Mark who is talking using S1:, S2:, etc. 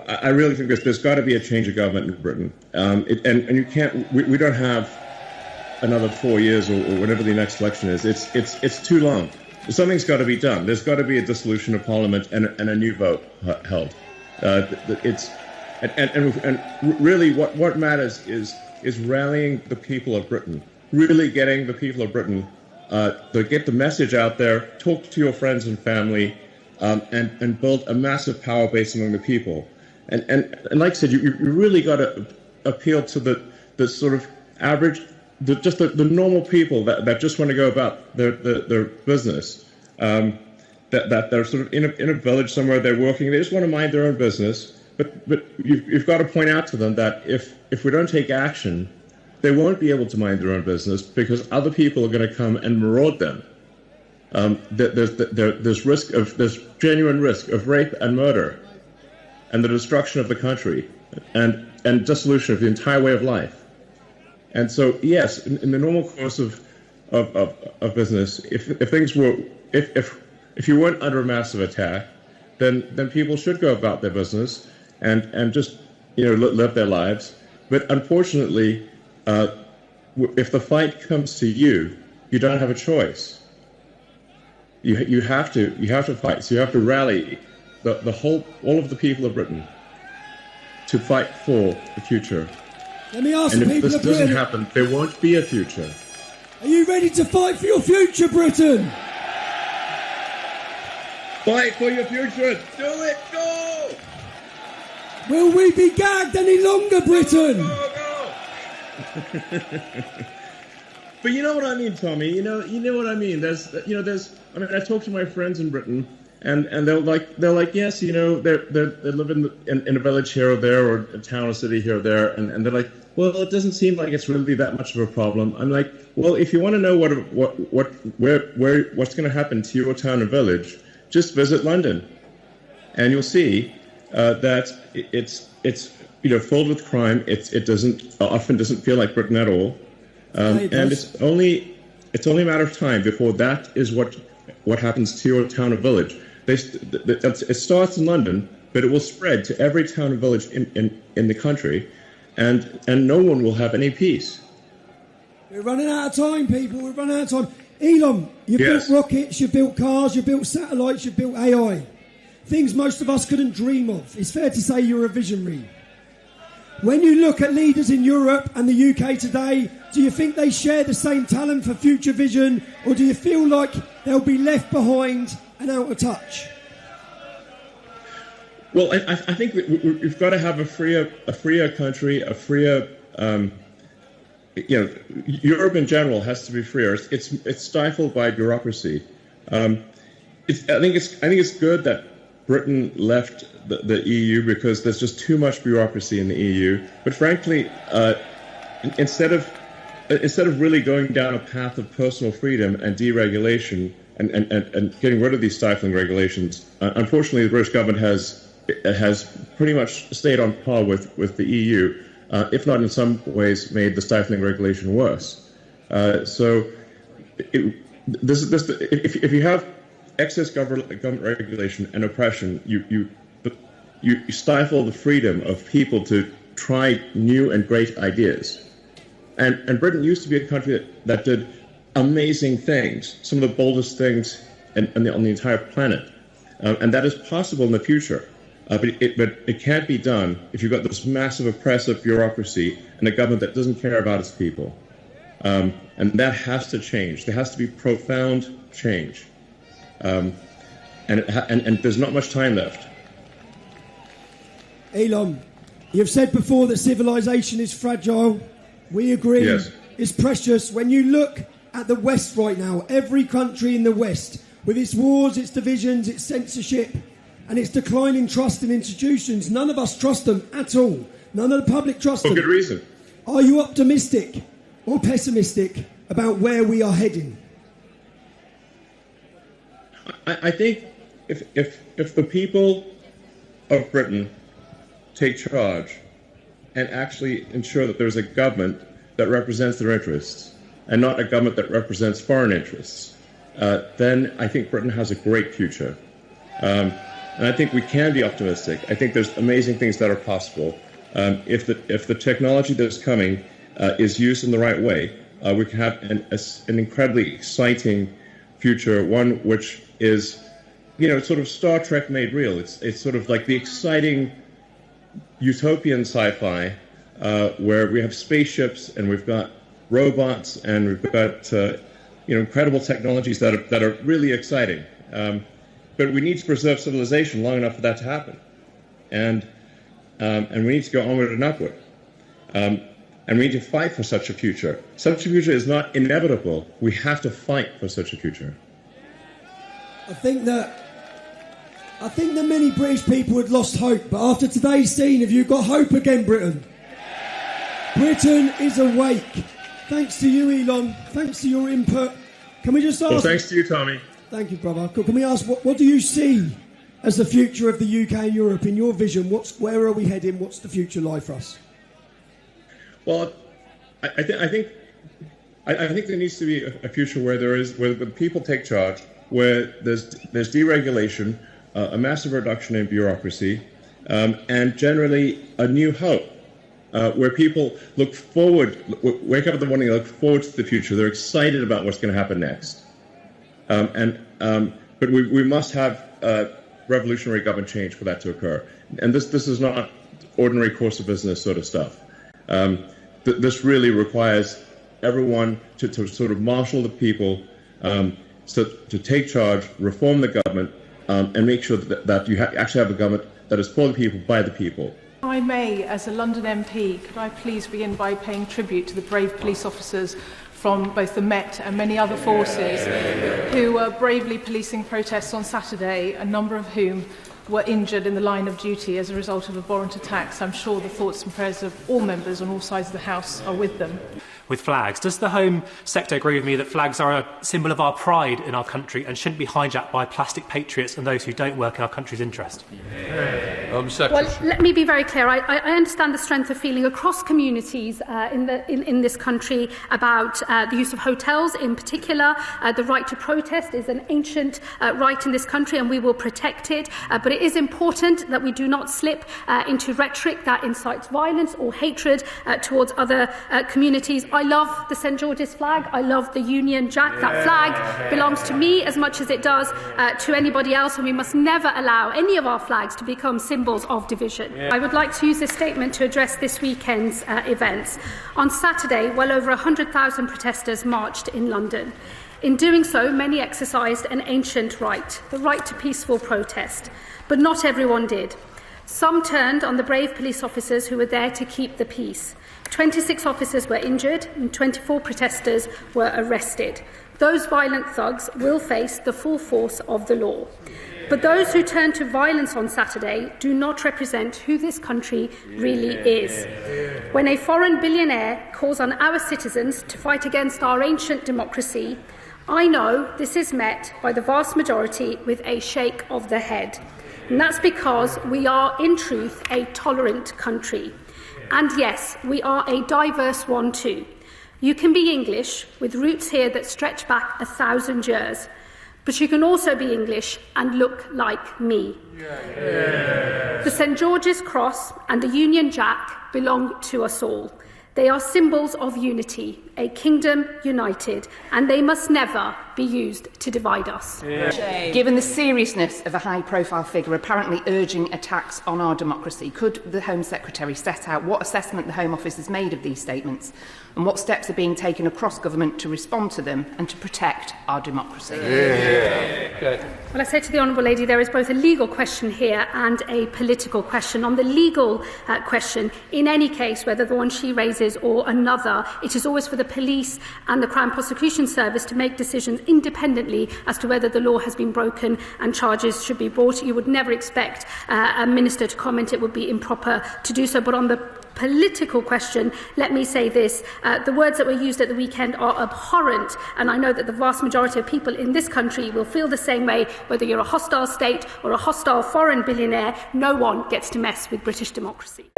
S1: I really think there's got to be a change of government in Britain. And you can't. We don't have another 4 years or whatever the next election is. It's too long. Something's got to be done. There's got to be a dissolution of Parliament and a new vote held. And really what matters is rallying the people of Britain, really getting the people of Britain to get the message out there, talk to your friends and family, and build a massive power base among the people. And like I said, you really got to appeal to the sort of average, just the normal people that just want to go about their business. That they're sort of in a village somewhere, they're working, they just want to mind their own business. But you've got to point out to them that if we don't take action, they won't be able to mind their own business because other people are going to come and maraud them. There's genuine risk of rape and murder, and the destruction of the country, and dissolution of the entire way of life. And so, yes, in the normal course of business, if you weren't under a massive attack, then people should go about their business and just live their lives. But unfortunately, if the fight comes to you, you don't have a choice. You have to fight. So you have to rally all of the people of Britain to fight for the future.
S2: Let me ask
S1: and
S2: the people
S1: if this
S2: of Britain,
S1: doesn't happen, there won't be a future.
S2: Are you ready to fight for your future, Britain?
S1: Fight for your future. Do it. Go.
S2: Will we be gagged any longer, Britain?
S1: Go. But you know what I mean, Tommy. You know what I mean. I mean, I talk to my friends in Britain, and they're like, yes, they live in a village here or there, or a town or city here or there, and they're like, well, it doesn't seem like it's really that much of a problem. I'm like, well, if you want to know what's going to happen to your town or village, just visit London, and you'll see that it's filled with crime. It often doesn't feel like Britain at all, and it's only a matter of time before that is what happens to your town or village. It starts in London, but it will spread to every town and village in the country, and no one will have any peace.
S2: We're running out of time, people. We're running out of time. Elon, you built rockets, you built cars, you built satellites, you built AI. Things most of us couldn't dream of. It's fair to say you're a visionary. When you look at leaders in Europe and the UK today, do you think they share the same talent for future vision, or do you feel like they'll be left behind and out of touch?
S1: Well, I think we've got to have a freer country, a freer. Europe in general has to be freer. It's stifled by bureaucracy. I think it's good that Britain left the EU because there's just too much bureaucracy in the EU. But frankly, instead of really going down a path of personal freedom and deregulation and getting rid of these stifling regulations, unfortunately, the British government has pretty much stayed on par with the EU. If not in some ways made the stifling regulation worse. If you have excess government regulation and oppression, you stifle the freedom of people to try new and great ideas. And Britain used to be a country that did amazing things, some of the boldest things on the entire planet. And that is possible in the future. But it can't be done if you've got this massive oppressive bureaucracy and a government that doesn't care about its people. And that has to change. There has to be profound change. And there's not much time left.
S2: Elon, you've said before that civilization is fragile. We agree.
S1: Yes.
S2: It's precious. When you look at the West right now, every country in the West, with its wars, its divisions, its censorship, and its declining trust in institutions, none of us trust them at all. None of the public trust them.
S1: For good reason.
S2: Are you optimistic or pessimistic about where we are heading?
S1: I think if the people of Britain take charge and actually ensure that there's a government that represents their interests and not a government that represents foreign interests, then I think Britain has a great future. and I think we can be optimistic. I think there's amazing things that are possible. If the technology that's coming is used in the right way, we can have an incredibly exciting future, one which is, sort of Star Trek made real. It's sort of like the exciting utopian sci-fi where we have spaceships and we've got robots and we've got incredible technologies that are really exciting. But we need to preserve civilization long enough for that to happen, and we need to go onward and upward. And we need to fight for such a future. Such a future is not inevitable. We have to fight for such a future.
S2: I think that many British people had lost hope, but after today's scene, have you got hope again, Britain? Britain is awake. Thanks to you, Elon. Thanks to your input. Can we just ask...
S1: Well, thanks to you, Tommy.
S2: Thank you, brother. Can we ask, what do you see as the future of the UK and Europe in your vision? Where are we heading? What's the future like for us?
S1: Well, I think there needs to be a future where where people take charge, where there's deregulation, a massive reduction in bureaucracy, and generally a new hope, where people look forward, wake up in the morning and look forward to the future. They're excited about what's going to happen next. But we must have revolutionary government change for that to occur. And this is not ordinary course of business sort of stuff. This really requires everyone to sort of marshal the people, to take charge, reform the government, and make sure that you actually have a government that is for the people, by the people.
S3: If I may, as a London MP, could I please begin by paying tribute to the brave police officers from both the Met and many other forces who were bravely policing protests on Saturday, a number of whom were injured in the line of duty as a result of abhorrent attacks. I'm sure the thoughts and prayers of all members on all sides of the House are with them.
S4: With flags. Does the Home Secretary agree with me that flags are a symbol of our pride in our country and shouldn't be hijacked by plastic patriots and those who don't work in our country's interest?
S5: Home Secretary.
S6: Well, let me be very clear. I understand the strength of feeling across communities in this country about the use of hotels in particular. The right to protest is an ancient right in this country and we will protect it. But it is important that we do not slip into rhetoric that incites violence or hatred towards other communities. I love the St George's flag. I love the Union Jack. That flag belongs to me as much as it does to anybody else, and we must never allow any of our flags to become symbols of division. I would like to use this statement to address this weekend's events. On Saturday, well over 100,000 protesters marched in London. In doing so, many exercised an ancient right, the right to peaceful protest. But not everyone did. Some turned on the brave police officers who were there to keep the peace. 26 officers were injured and 24 protesters were arrested. Those violent thugs will face the full force of the law. But those who turn to violence on Saturday do not represent who this country really is. When a foreign billionaire calls on our citizens to fight against our ancient democracy, I know this is met by the vast majority with a shake of the head. And that's because we are, in truth, a tolerant country. And yes, we are a diverse one too. You can be English with roots here that stretch back 1,000 years, but you can also be English and look like me. The St George's Cross and the Union Jack belong to us all. They are symbols of unity, a kingdom united, and they must never be used to divide us.
S7: Given the seriousness of a high-profile figure apparently urging attacks on our democracy, could the Home Secretary set out what assessment the Home Office has made of these statements and what steps are being taken across government to respond to them and to protect our democracy?
S6: Well, I say to the Honourable Lady, there is both a legal question here and a political question. On the legal question, in any case, whether the one she raises or another, it is always for the police and the Crown Prosecution Service to make decisions independently as to whether the law has been broken and charges should be brought. You would never expect a minister to comment. It would be improper to do so. But on the political question, let me say this. The words that were used at the weekend are abhorrent, and I know that the vast majority of people in this country will feel the same way, whether you're a hostile state or a hostile foreign billionaire. No one gets to mess with British democracy.